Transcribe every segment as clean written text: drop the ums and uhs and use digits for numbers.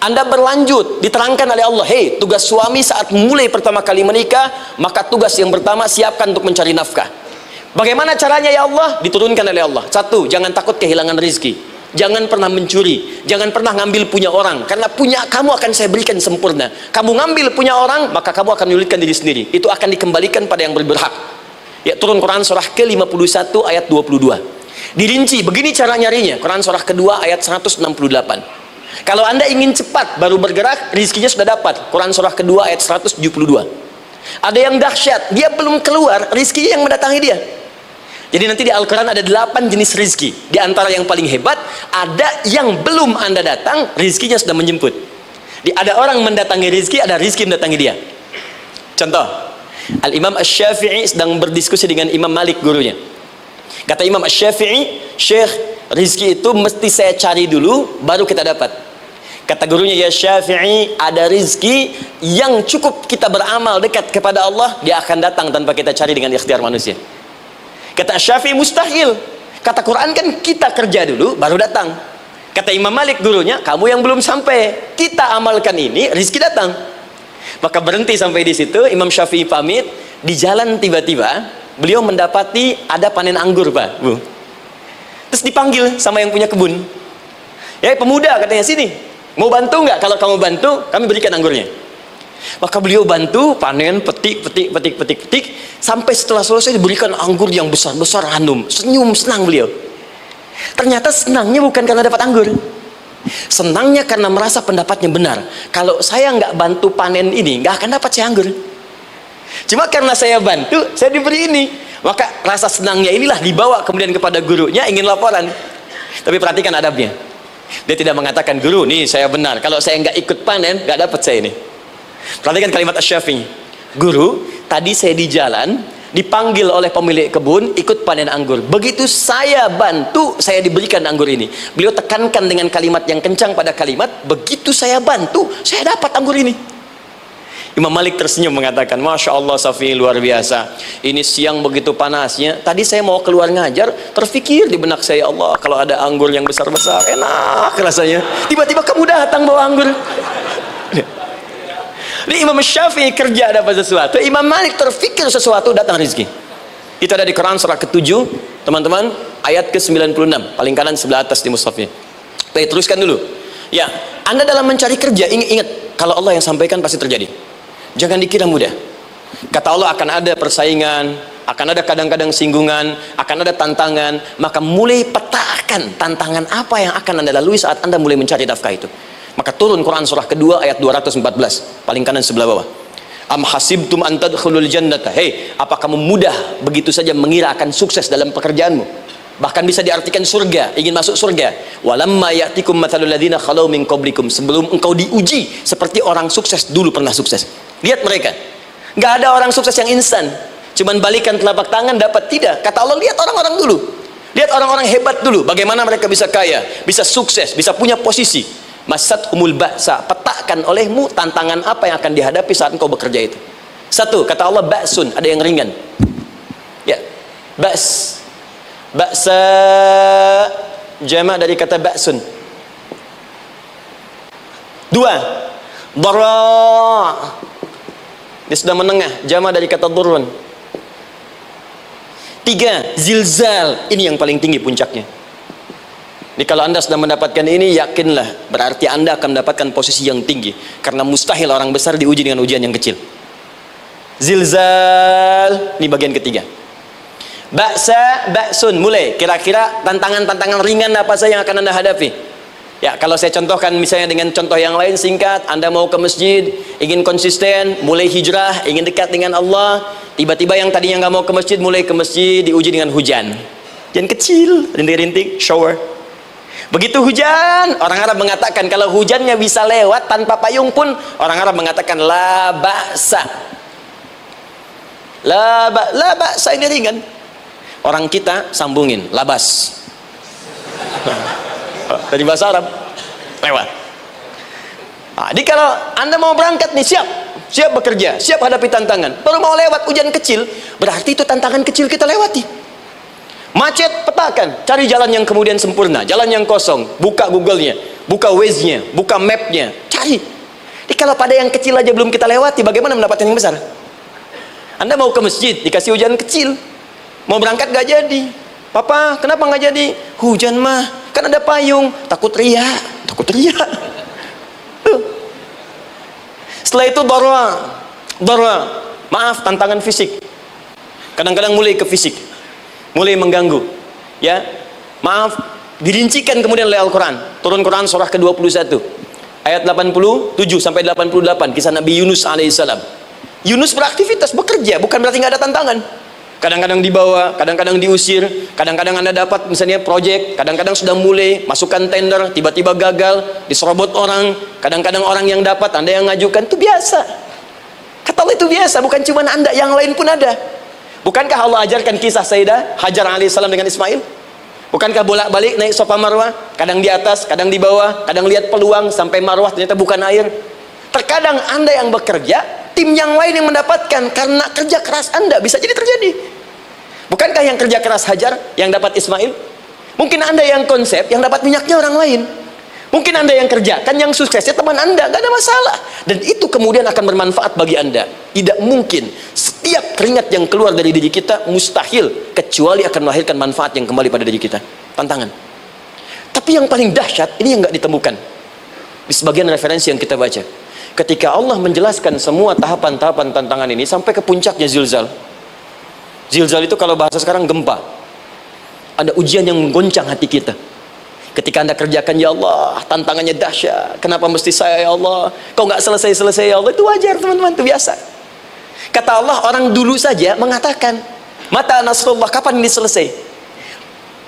Anda berlanjut, diterangkan oleh Allah, hei, tugas suami saat mulai pertama kali menikah, maka tugas yang pertama siapkan untuk mencari nafkah. Bagaimana caranya ya Allah? Diturunkan oleh Allah. Satu, jangan takut kehilangan rezeki. Jangan pernah mencuri, jangan pernah ngambil punya orang, karena punya kamu akan saya berikan sempurna. Kamu ngambil punya orang, maka kamu akan menyulitkan diri sendiri. Itu akan dikembalikan pada yang berhak. Ya, turun Quran surah ke-51 ayat 22. Dirinci, begini cara nyarinya. Quran surah kedua ayat 168. Kalau Anda ingin cepat baru bergerak, rizkinya sudah dapat. Quran surah kedua ayat 172. Ada yang dahsyat, dia belum keluar, rizkinya yang mendatangi dia. Jadi nanti di Al-Quran ada 8 jenis rizki. Di antara yang paling hebat, ada yang belum Anda datang, rizkinya sudah menjemput. Ada orang mendatangi rizki, ada rizki mendatangi dia. Contoh, Al-Imam Asy-Syafi'i sedang berdiskusi dengan Imam Malik, gurunya. Kata Imam Asy-Syafi'i, Syekh, rizki itu mesti saya cari dulu, baru kita dapat. Kata gurunya, ya Syafi'i, ada rizki yang cukup kita beramal dekat kepada Allah, dia akan datang tanpa kita cari dengan ikhtiar manusia. Kata Syafi'i, mustahil. Kata Quran kan kita kerja dulu baru datang. Kata Imam Malik, gurunya, kamu yang belum sampai, kita amalkan ini, rizki datang. Maka berhenti sampai di situ. Imam Syafi'i pamit. Di jalan tiba-tiba beliau mendapati ada panen anggur, Pak, Bu. Terus dipanggil sama yang punya kebun. Ya, pemuda, katanya, sini, mau bantu nggak? Kalau kamu bantu, kami berikan anggurnya. Maka beliau bantu panen, petik, sampai setelah selesai diberikan anggur yang besar-besar, hanum, senyum, senang beliau. Ternyata senangnya bukan karena dapat anggur, senangnya karena merasa pendapatnya benar. Kalau saya nggak bantu panen ini, nggak akan dapat saya anggur. Cuma karena saya bantu, saya diberi ini. Maka rasa senangnya inilah dibawa kemudian kepada gurunya, ingin laporan. Tapi perhatikan adabnya. Dia tidak mengatakan, guru, nih saya benar, kalau saya nggak ikut panen, nggak dapat saya ini. Perhatikan kalimat Asy-Syafi'i, guru, tadi saya di jalan, dipanggil oleh pemilik kebun, ikut panen anggur. Begitu saya bantu, saya diberikan anggur ini. Beliau tekankan dengan kalimat yang kencang pada kalimat, begitu saya bantu, saya dapat anggur ini. Imam Malik tersenyum mengatakan, Masya Allah Syafi'i, luar biasa. Ini siang begitu panasnya, tadi saya mau keluar ngajar, terfikir di benak saya, Allah, kalau ada anggur yang besar-besar, enak rasanya. Tiba-tiba kamu datang bawa anggur. Ini Imam Syafi'i kerja dapat sesuatu, Imam Malik terfikir sesuatu, datang rezeki. Itu ada di Quran surah ke-7, teman-teman, ayat ke-96, paling kanan sebelah atas di mushafnya. Baik, teruskan dulu. Ya, Anda dalam mencari kerja, ingat, kalau Allah yang sampaikan pasti terjadi. Jangan dikira mudah. Kata Allah akan ada persaingan, akan ada kadang-kadang singgungan, akan ada tantangan, maka mulai petakan tantangan apa yang akan Anda lalui saat Anda mulai mencari nafkah itu. Maka turun Quran surah kedua ayat 214, paling kanan sebelah bawah. Am hasibtum an tadkhulul jannata. Hei, apa kamu mudah begitu saja mengira akan sukses dalam pekerjaanmu? Bahkan bisa diartikan surga, ingin masuk surga. Walamma ya'tikum mathalul ladzina khalau min qablikum. Sebelum engkau diuji seperti orang sukses dulu pernah sukses. Lihat mereka. Enggak ada orang sukses yang instan. Cuman balikan telapak tangan dapat, tidak. Kata Allah, lihat orang-orang dulu. Lihat orang-orang hebat dulu, bagaimana mereka bisa kaya, bisa sukses, bisa punya posisi. Masat umul ba'sa, petakan olehmu tantangan apa yang akan dihadapi saat engkau bekerja itu. Satu, kata Allah, ba'sun, ada yang ringan. Ya, ba's, ba'sa, jama' dari kata ba'sun. Dua, dara', dia sudah menengah, jama' dari kata durun. Tiga, zilzal, ini yang paling tinggi puncaknya. Jadi kalau Anda sudah mendapatkan ini, yakinlah, berarti Anda akan mendapatkan posisi yang tinggi. Karena mustahil orang besar diuji dengan ujian yang kecil. Zilzal, ini bagian ketiga. Ba'sa, ba'sun, mulai. Kira-kira tantangan-tantangan ringan apa saja yang akan Anda hadapi? Ya, kalau saya contohkan misalnya dengan contoh yang lain singkat, Anda mau ke masjid, ingin konsisten, mulai hijrah, ingin dekat dengan Allah, tiba-tiba yang tadinya nggak mau ke masjid, mulai ke masjid, diuji dengan hujan. Hujan kecil, rintik-rintik, shower. Begitu hujan, orang Arab mengatakan kalau hujannya bisa lewat tanpa payung pun, orang Arab mengatakan la ba'sa. La ba'sa ini ringan. Orang kita sambungin labas. Dari bahasa Arab lewat. Nah, jadi kalau Anda mau berangkat nih, siap bekerja, siap hadapi tantangan, baru mau lewat hujan kecil, berarti itu tantangan kecil kita lewati. Macet, petakan, cari jalan yang kemudian sempurna, jalan yang kosong, buka Google-nya, buka Waze-nya, buka map-nya, cari. Jadi kalau pada yang kecil aja belum kita lewati, bagaimana mendapatkan yang besar? Anda mau ke masjid, dikasih hujan kecil, mau berangkat gak jadi. Papa, kenapa gak jadi? Hujan mah, kan ada payung. Takut riak. Setelah itu darwa, maaf, tantangan fisik. Kadang-kadang mulai ke fisik, mulai mengganggu. Ya, maaf, dirincikan kemudian oleh Al-Quran. Turun Quran surah ke-21 ayat 87 sampai 88, kisah Nabi Yunus alaihissalam. Yunus beraktivitas, bekerja, bukan berarti nggak ada tantangan. Kadang-kadang dibawa, kadang-kadang diusir, kadang-kadang Anda dapat misalnya proyek, kadang-kadang sudah mulai masukkan tender, tiba-tiba gagal, diserobot orang, kadang-kadang orang yang dapat, Anda yang ngajukan, itu biasa. Kata Allah itu biasa, bukan cuma Anda, yang lain pun ada. Bukankah Allah ajarkan kisah Sayyidah Hajar alaihissalam dengan Ismail? Bukankah bolak-balik naik Safa Marwah, kadang di atas, kadang di bawah, kadang lihat peluang sampai Marwah ternyata bukan air. Terkadang Anda yang bekerja, tim yang lain yang mendapatkan karena kerja keras Anda, bisa jadi terjadi. Bukankah yang kerja keras Hajar yang dapat Ismail? Mungkin Anda yang konsep, yang dapat minyaknya orang lain. Mungkin Anda yang kerjakan, yang suksesnya teman Anda, gak ada masalah. Dan itu kemudian akan bermanfaat bagi Anda. Tidak mungkin setiap keringat yang keluar dari diri kita mustahil, kecuali akan melahirkan manfaat yang kembali pada diri kita. Tantangan. Tapi yang paling dahsyat, ini yang gak ditemukan di sebagian referensi yang kita baca. Ketika Allah menjelaskan semua tahapan-tahapan tantangan ini sampai ke puncaknya zilzal. Zilzal itu kalau bahasa sekarang gempa. Ada ujian yang menggoncang hati kita. Ketika Anda kerjakan, ya Allah, tantangannya dahsyat. Kenapa mesti saya, ya Allah? Kau nggak selesai-selesai, ya Allah. Itu wajar, teman-teman, itu biasa. Kata Allah, orang dulu saja mengatakan, mata nasrullah, kapan ini selesai?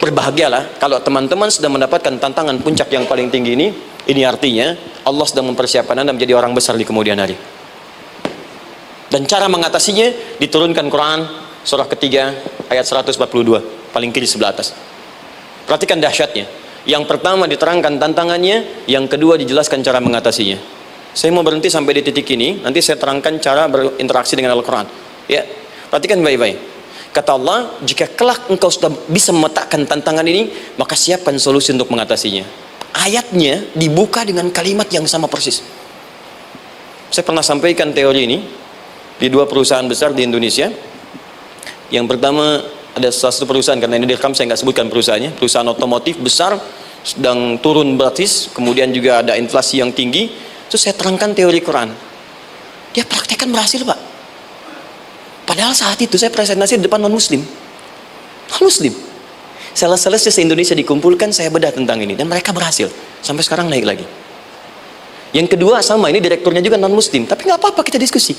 Berbahagialah kalau teman-teman sudah mendapatkan tantangan puncak yang paling tinggi ini. Ini artinya Allah sedang mempersiapkan Anda menjadi orang besar di kemudian hari. Dan cara mengatasinya diturunkan Quran surah ketiga ayat 142, paling kiri sebelah atas. Perhatikan dahsyatnya. Yang pertama diterangkan tantangannya, yang kedua dijelaskan cara mengatasinya. Saya mau berhenti sampai di titik ini, nanti saya terangkan cara berinteraksi dengan Al-Quran. Ya, perhatikan baik-baik. Kata Allah, jika kelak engkau sudah bisa memetakan tantangan ini, maka siapkan solusi untuk mengatasinya. Ayatnya dibuka dengan kalimat yang sama persis. Saya pernah sampaikan teori ini di dua perusahaan besar di Indonesia. Yang pertama, ada salah satu perusahaan, karena ini direkam saya nggak sebutkan perusahaannya, perusahaan otomotif besar, sedang turun gratis, kemudian juga ada inflasi yang tinggi. Terus saya terangkan teori Quran, dia praktekkan berhasil, Pak. Padahal saat itu saya presentasi di depan non-muslim, sales-salesnya se-Indonesia dikumpulkan, saya bedah tentang ini, dan mereka berhasil, sampai sekarang naik lagi. Yang kedua sama, ini direkturnya juga non-muslim, tapi nggak apa-apa, kita diskusi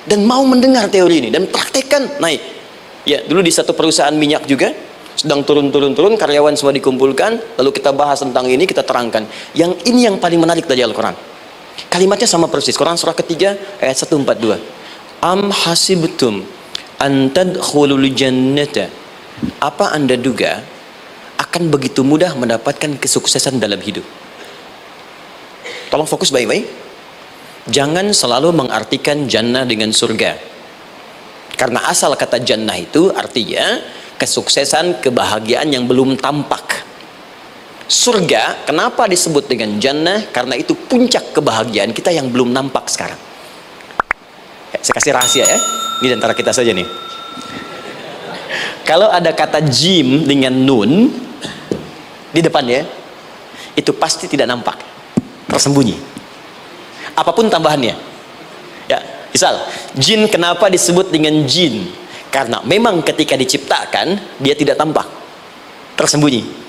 dan mau mendengar teori ini dan praktekkan, naik. Ya, dulu di satu perusahaan minyak juga sedang turun, karyawan semua dikumpulkan, lalu kita bahas tentang ini, kita terangkan. Yang ini yang paling menarik dari Al-Quran. Kalimatnya sama persis. Quran surah ketiga ayat 142. Am hasibtum an tadkhulul jannata. Apa Anda duga akan begitu mudah mendapatkan kesuksesan dalam hidup? Tolong fokus baik-baik. Jangan selalu mengartikan jannah dengan surga. Karena asal kata jannah itu artinya kesuksesan, kebahagiaan yang belum tampak. Surga, kenapa disebut dengan jannah? Karena itu puncak kebahagiaan kita yang belum nampak sekarang. Saya kasih rahasia ya, ini antara kita saja nih. Kalau ada kata jim dengan nun di depannya, itu pasti tidak nampak, tersembunyi. Apapun tambahannya. Ya, misal, jin kenapa disebut dengan jin? Karena memang ketika diciptakan, dia tidak tampak, tersembunyi.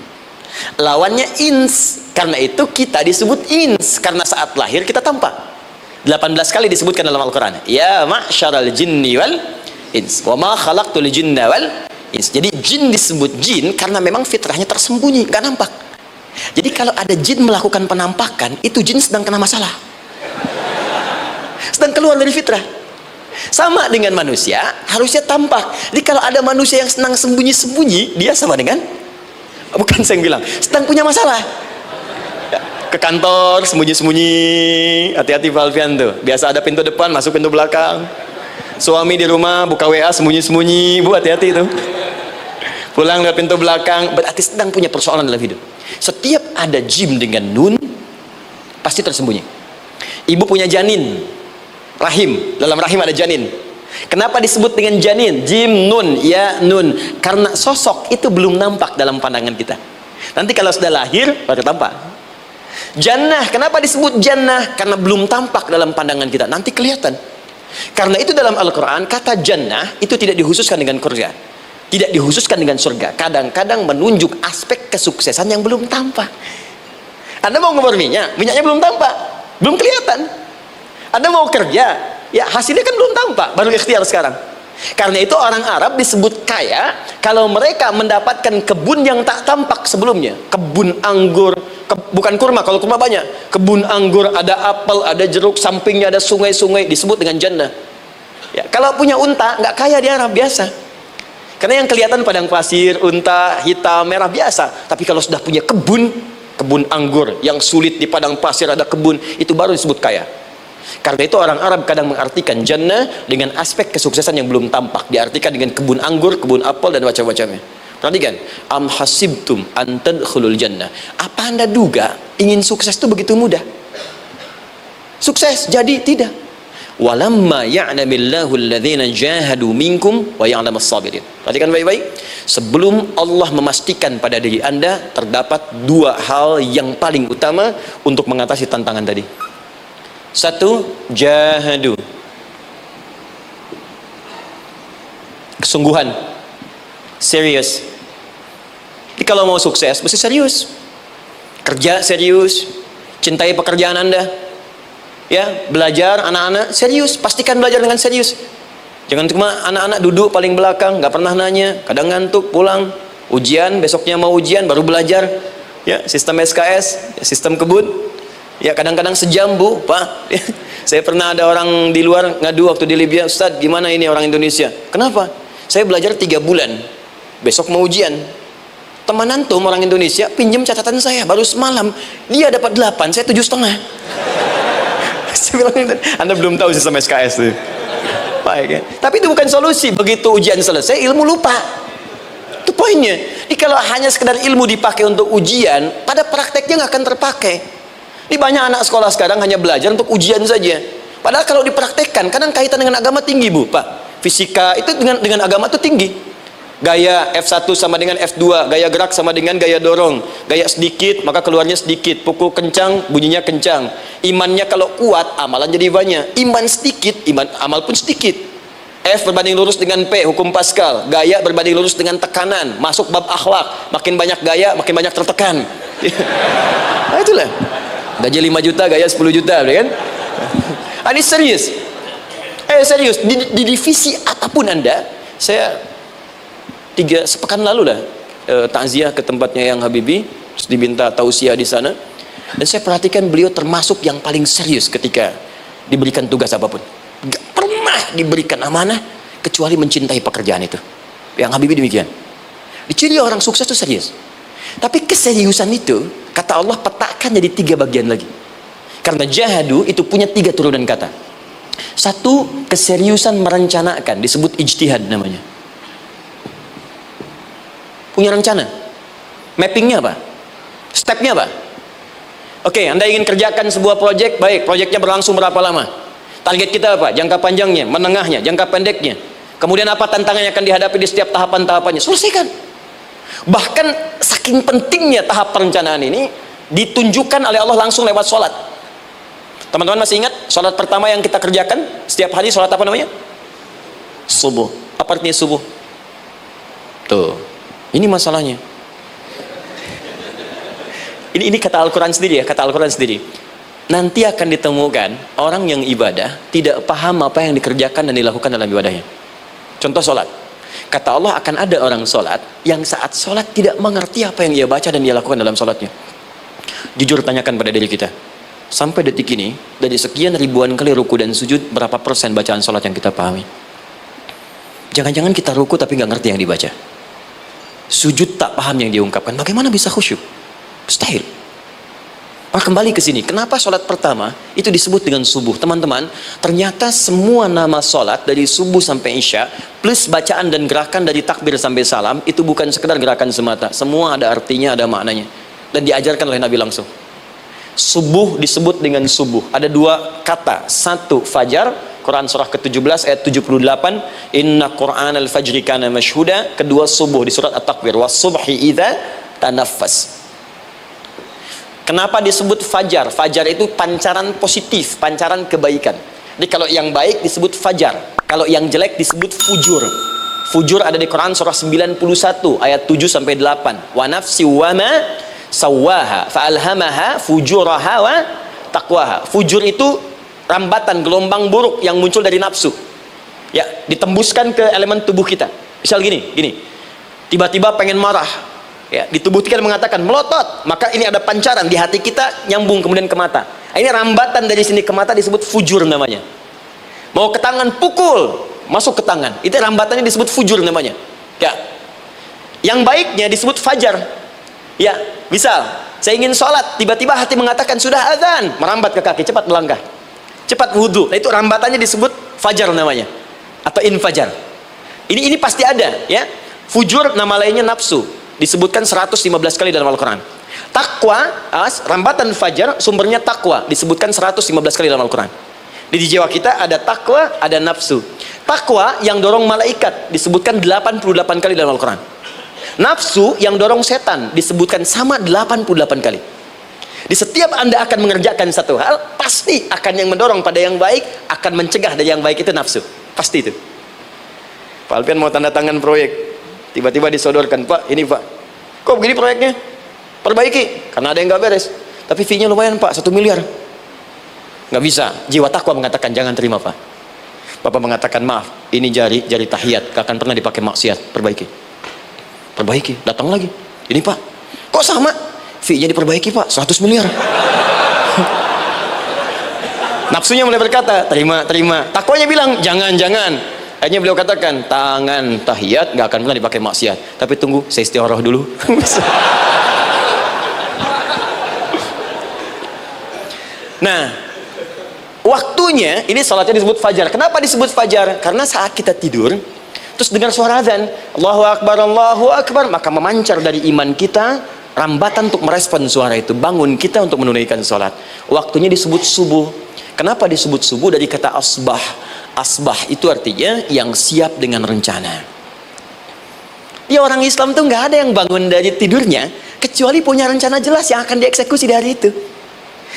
Lawannya ins, karena itu kita disebut ins, karena saat lahir kita tampak. 18 kali disebutkan dalam Al-Quran. Ya ma'syaral jinni wal ins, wa ma khalaqtul jinna wal ins. Jadi jin disebut jin karena memang fitrahnya tersembunyi, gak nampak. Jadi kalau ada jin melakukan penampakan, itu jin sedang kena masalah, sedang keluar dari fitrah. Sama dengan manusia, harusnya tampak. Jadi kalau ada manusia yang senang sembunyi-sembunyi, dia sama dengan, bukan saya yang bilang, sedang punya masalah. Ke kantor sembunyi-sembunyi, hati-hati Pak Alfian tuh. Biasa ada pintu depan, masuk pintu belakang. Suami di rumah buka WA sembunyi-sembunyi, Bu, hati-hati itu. pulang lewat pintu belakang, berarti sedang punya persoalan dalam hidup. Setiap ada jim dengan nun, pasti tersembunyi. Ibu punya janin, rahim, dalam rahim ada janin. Kenapa disebut dengan janin? Jim, nun, ya, nun. Karena sosok itu belum nampak dalam pandangan kita. Nanti kalau sudah lahir, baru tampak. Jannah, kenapa disebut jannah? Karena belum tampak dalam pandangan kita. Nanti kelihatan. Karena itu dalam Al-Quran, kata jannah itu tidak dikhususkan dengan surga. Tidak dikhususkan dengan surga. Kadang-kadang menunjuk aspek kesuksesan yang belum tampak. Anda mau ngebor minyak, minyaknya belum tampak, belum kelihatan. Anda mau kerja, ya hasilnya kan belum tampak, baru ikhtiar sekarang. Karena itu orang Arab disebut kaya kalau mereka mendapatkan kebun yang tak tampak sebelumnya. Kebun anggur, bukan kurma, kalau kurma banyak. Kebun anggur, ada apel, ada jeruk, sampingnya ada sungai-sungai, disebut dengan jannah. Ya, kalau punya unta, nggak kaya di Arab, biasa. Karena yang kelihatan padang pasir, unta, hitam, merah, biasa. Tapi kalau sudah punya kebun anggur yang sulit di padang pasir ada kebun, itu baru disebut kaya. Karena itu orang Arab kadang mengartikan jannah dengan aspek kesuksesan yang belum tampak, diartikan dengan kebun anggur, kebun apel, dan macam-macamnya. Perhatikan, am hasibtum an tadkhulul jannah. Apa Anda duga ingin sukses itu begitu mudah? Sukses jadi tidak. Walamma ya'lamillahu alladhina jahadu minkum wa ya'lamas sabirin. Perhatikan baik-baik. Sebelum Allah memastikan pada diri Anda terdapat dua hal yang paling utama untuk mengatasi tantangan tadi. Satu, jahadu, kesungguhan, serius. Jadi kalau mau sukses mesti serius, kerja serius, cintai pekerjaan Anda, ya, belajar anak-anak serius, pastikan belajar dengan serius. Jangan cuma anak-anak duduk paling belakang, nggak pernah nanya, kadang ngantuk, pulang, ujian, besoknya mau ujian baru belajar, ya, sistem SKS, ya, sistem kebun. Ya, kadang-kadang sejam, Bu, Pak. Saya pernah ada orang di luar ngadu waktu di Libya, Ustadz, gimana ini orang Indonesia? Kenapa? Saya belajar 3 bulan, besok mau ujian. Teman antum orang Indonesia pinjam catatan saya, baru semalam dia dapat 8, saya 7,5. Saya bilang, Anda belum tahu sistem SKS tuh. Baik, ya. Tapi itu bukan solusi. Begitu ujian selesai, ilmu lupa. Itu poinnya. Jadi kalau hanya sekedar ilmu dipakai untuk ujian, pada prakteknya nggak akan terpakai. Ini banyak anak sekolah sekarang hanya belajar untuk ujian saja. Padahal kalau dipraktekkan, kadang kaitan dengan agama tinggi, Bu, Pak. Fisika itu dengan agama itu tinggi. Gaya F1 sama dengan F2, gaya gerak sama dengan gaya dorong. Gaya sedikit, maka keluarnya sedikit. Pukul kencang, bunyinya kencang. Imannya kalau kuat, amalan jadi banyak. Iman sedikit, amal pun sedikit. F berbanding lurus dengan P, hukum Pascal. Gaya berbanding lurus dengan tekanan. Masuk bab akhlak. Makin banyak gaya, makin banyak tertekan. Nah, itulah. Gaji 5 juta, gaya 10 juta, kan? Ini serius. Serius. Di divisi apapun Anda, saya 3 sepekan lalu lah takziah ke tempatnya yang Habibie, terus diminta tausiah di sana, dan saya perhatikan beliau termasuk yang paling serius ketika diberikan tugas apapun. Gak pernah diberikan amanah kecuali mencintai pekerjaan itu. Yang Habibie demikian. Diciri orang sukses itu serius. Tapi keseriusan itu, kata Allah, petakan jadi 3 bagian lagi. Karena jahadu itu punya 3 turunan kata. Satu, keseriusan merencanakan, disebut ijtihad namanya. Punya rencana. Mappingnya apa? Stepnya apa? Oke, Anda ingin kerjakan sebuah proyek, baik, proyeknya berlangsung berapa lama? Target kita apa? Jangka panjangnya, menengahnya, jangka pendeknya. Kemudian apa tantangan yang akan dihadapi di setiap tahapan-tahapannya? Selesaikan. Bahkan saking pentingnya tahap perencanaan ini ditunjukkan oleh Allah langsung lewat sholat. Teman-teman masih ingat sholat pertama yang kita kerjakan setiap hari, sholat apa namanya? Subuh. Apa artinya subuh? Tuh, ini masalahnya. Ini kata Al-Quran sendiri, ya, kata Al-Quran sendiri. Nanti akan ditemukan orang yang ibadah tidak paham apa yang dikerjakan dan dilakukan dalam ibadahnya. Contoh sholat. Kata Allah, akan ada orang sholat yang saat sholat tidak mengerti apa yang ia baca dan dia lakukan dalam sholatnya. Jujur tanyakan pada diri kita, sampai detik ini, dari sekian ribuan kali ruku dan sujud, berapa persen bacaan sholat yang kita pahami? Jangan-jangan kita ruku tapi nggak ngerti yang dibaca. Sujud tak paham yang diungkapkan. Bagaimana bisa khusyuk? Mustahil. Kembali ke sini, kenapa sholat pertama itu disebut dengan subuh? Teman-teman, ternyata semua nama sholat dari subuh sampai isya plus bacaan dan gerakan dari takbir sampai salam itu bukan sekedar gerakan semata, semua ada artinya, ada maknanya, dan diajarkan oleh Nabi langsung. Subuh disebut dengan subuh, ada dua kata, satu fajar, Quran surah ke-17 ayat 78, inna Qur'an al-fajri kana mashhuda. Kedua subuh di surat at-takbir, was subhi idza tanaffas. Kenapa disebut fajar? Fajar itu pancaran positif, pancaran kebaikan. Jadi kalau yang baik disebut fajar, kalau yang jelek disebut fujur. Fujur ada di Quran surah 91 ayat 7 sampai 8. Wa nafsi wa ma sawwaha fa alhamaha fujuraha wa taqwaha. Fujur itu rambatan gelombang buruk yang muncul dari nafsu. Ya, ditembuskan ke elemen tubuh kita. Misal gini. Tiba-tiba pengen marah. Ya, di tubuh kita mengatakan melotot, maka ini ada pancaran di hati kita nyambung kemudian ke mata. Ini rambatan dari sini ke mata disebut fujur namanya. Mau ke tangan pukul, masuk ke tangan. Itu rambatannya disebut fujur namanya. Ya. Yang baiknya disebut fajar. Ya, misal saya ingin sholat, tiba-tiba hati mengatakan sudah azan, merambat ke kaki, cepat melangkah, cepat wudhu. Nah, itu rambatannya disebut fajar namanya, atau infajar. Ini pasti ada, ya. Fujur nama lainnya nafsu. Disebutkan 115 kali dalam Al-Quran. Takwa, rambatan fajar, sumbernya takwa, disebutkan 115 kali dalam Al-Quran. Di jiwa kita ada takwa, ada nafsu. Takwa yang dorong malaikat disebutkan 88 kali dalam Al-Quran. Nafsu yang dorong setan disebutkan sama 88 kali. Di setiap Anda akan mengerjakan satu hal, pasti akan yang mendorong pada yang baik, akan mencegah dari yang baik itu nafsu. Pasti itu. Pak Alpian mau tanda tangan proyek, tiba-tiba disodorkan, Pak, ini Pak, kok begini proyeknya? Perbaiki, karena ada yang nggak beres. Tapi fee-nya lumayan Pak, 1 miliar. Nggak bisa. Jiwa takwa mengatakan jangan terima Pak. Bapak mengatakan maaf, ini jari tahiyat, gak akan pernah dipakai maksiat. Perbaiki, datang lagi. Ini Pak, kok sama? Fee-nya diperbaiki Pak, 100 miliar. Nafsunya mulai berkata, terima. Takwanya bilang, jangan. Akhirnya beliau katakan, tangan tahiyat gak akan pernah dipakai maksiat. Tapi tunggu, saya istiqoroh dulu. Nah, waktunya, ini salatnya disebut fajar. Kenapa disebut fajar? Karena saat kita tidur, terus dengar suara azan, Allahu Akbar, maka memancar dari iman kita, rambatan untuk merespon suara itu, bangun kita untuk menunaikan salat. Waktunya disebut subuh. Kenapa disebut subuh? Dari kata asbah. Asbah itu artinya yang siap dengan rencana. Dia orang Islam tuh nggak ada yang bangun dari tidurnya kecuali punya rencana jelas yang akan dieksekusi di hari itu.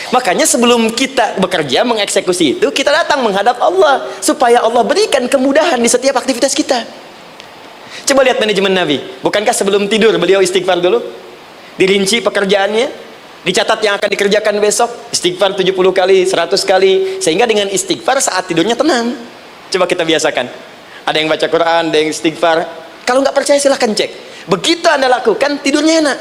Makanya sebelum kita bekerja mengeksekusi itu, kita datang menghadap Allah supaya Allah berikan kemudahan di setiap aktivitas kita. Coba lihat manajemen Nabi. Bukankah sebelum tidur beliau istighfar dulu? Dirinci pekerjaannya, dicatat yang akan dikerjakan besok, istighfar 70 kali, 100 kali, sehingga dengan istighfar saat tidurnya tenang. Coba kita biasakan. Ada yang baca Quran, ada yang istighfar. Kalau nggak percaya silahkan cek. Begitu Anda lakukan, tidurnya enak.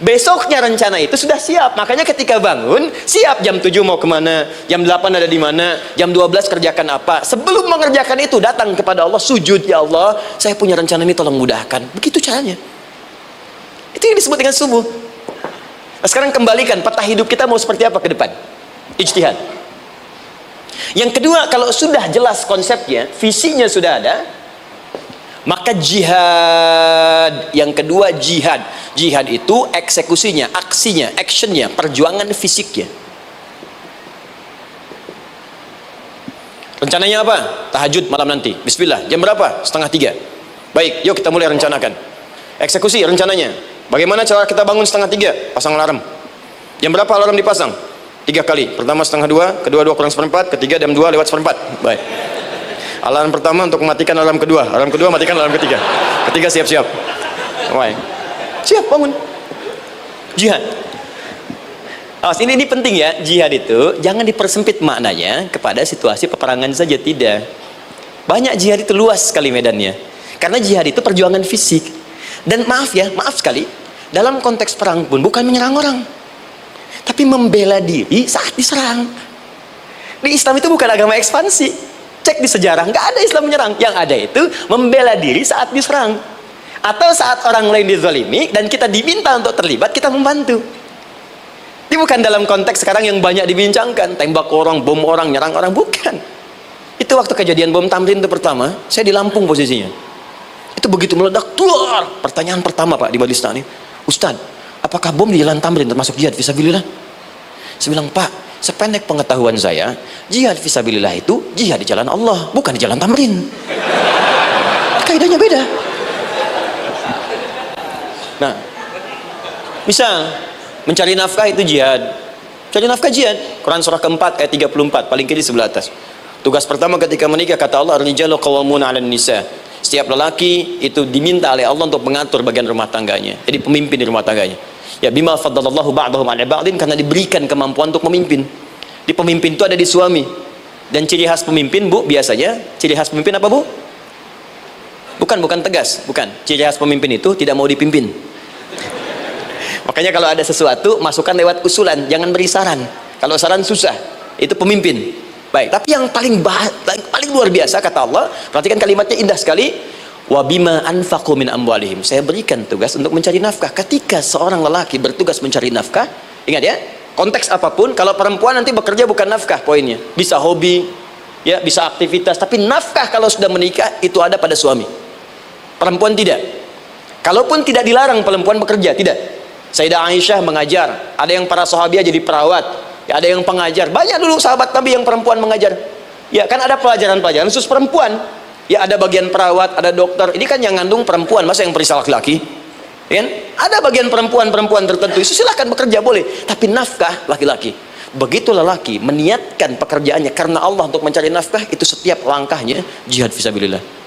Besoknya rencana itu sudah siap. Makanya ketika bangun, siap jam 7 mau kemana, jam 8 ada di mana, jam 12 kerjakan apa. Sebelum mengerjakan itu, datang kepada Allah, sujud, ya Allah, saya punya rencana ini, tolong mudahkan. Begitu caranya. Itu yang disebut dengan subuh. Nah, sekarang kembalikan peta hidup kita mau seperti apa ke depan. Ijtihad. Yang kedua, kalau sudah jelas konsepnya, visinya sudah ada, maka jihad. Yang kedua jihad. Jihad itu eksekusinya, aksinya, actionnya, perjuangan fisiknya. Rencananya apa? Tahajud malam nanti. Bismillah. Jam berapa? 2:30. Baik, yuk kita mulai rencanakan. Eksekusi rencananya. Bagaimana cara kita bangun 2:30? Pasang alarm. Jam berapa alarm dipasang? 3 kali. Pertama 1:30, kedua 2:45, ketiga jam 2:04. Baik. Alarm pertama untuk mematikan alarm kedua. Alarm kedua matikan alarm ketiga. Ketiga siap-siap. Baik. Siap bangun. Jihad. Awas, ini penting ya. Jihad itu jangan dipersempit maknanya kepada situasi peperangan saja, tidak. Banyak jihad itu luas sekali medannya. Karena jihad itu perjuangan fisik. Dan maaf sekali, dalam konteks perang pun bukan menyerang orang, tapi membela diri saat diserang. Di Islam itu bukan agama ekspansi. Cek di sejarah, nggak ada Islam menyerang. Yang ada itu membela diri saat diserang. Atau saat orang lain dizalimi dan kita diminta untuk terlibat, kita membantu. Ini bukan dalam konteks sekarang yang banyak dibincangkan, tembak orang, bom orang, nyerang orang, bukan. Itu waktu kejadian bom Tamrin itu pertama, saya di Lampung posisinya. Itu begitu meledak, tuar. Pertanyaan pertama Pak di Majelis Taklim, Ustaz, apakah bom di jalan Tamrin termasuk jihad fisabilillah? Saya bilang, Pak, sependek pengetahuan saya, jihad fisabilillah itu jihad di jalan Allah, bukan di jalan Tamrin. Kaidahnya beda. Nah, misal mencari nafkah itu jihad. Cari nafkah jihad. Quran surah keempat ayat 34, paling kiri sebelah atas. Tugas pertama ketika menikah, kata Allah, ar-rijalu qawwamuna 'alan nisa. Setiap lelaki itu diminta oleh Allah untuk mengatur bagian rumah tangganya. Jadi pemimpin di rumah tangganya. Ya bima faddalallahu ba'dahum 'ala ba'din, karena diberikan kemampuan untuk memimpin. Di pemimpin itu ada di suami. Dan ciri khas pemimpin, Bu, biasanya ciri khas pemimpin apa, Bu? Bukan tegas, bukan. Ciri khas pemimpin itu tidak mau dipimpin. Makanya kalau ada sesuatu, masukkan lewat usulan, jangan beri saran. Kalau saran susah, itu pemimpin. Baik, tapi yang paling luar biasa kata Allah, perhatikan kalimatnya indah sekali. Wa bima anfaqu min amwalihim. Saya berikan tugas untuk mencari nafkah. Ketika seorang lelaki bertugas mencari nafkah, ingat ya, konteks apapun, kalau perempuan nanti bekerja bukan nafkah poinnya. Bisa hobi, ya, bisa aktivitas, tapi nafkah kalau sudah menikah itu ada pada suami. Perempuan tidak. Kalaupun tidak dilarang perempuan bekerja, tidak. Sayyidah Aisyah mengajar, ada yang para sahabiah jadi perawat, ya, ada yang pengajar. Banyak dulu sahabat Nabi yang perempuan mengajar. Ya, kan ada pelajaran-pelajaran khusus perempuan. Ya, ada bagian perawat, ada dokter. Ini kan yang ngandung perempuan, masa yang periksa laki-laki? Ya, ada bagian perempuan tertentu. Itu silahkan bekerja, boleh. Tapi nafkah laki-laki. Begitu lelaki meniatkan pekerjaannya karena Allah untuk mencari nafkah, itu setiap langkahnya jihad fisabilillah.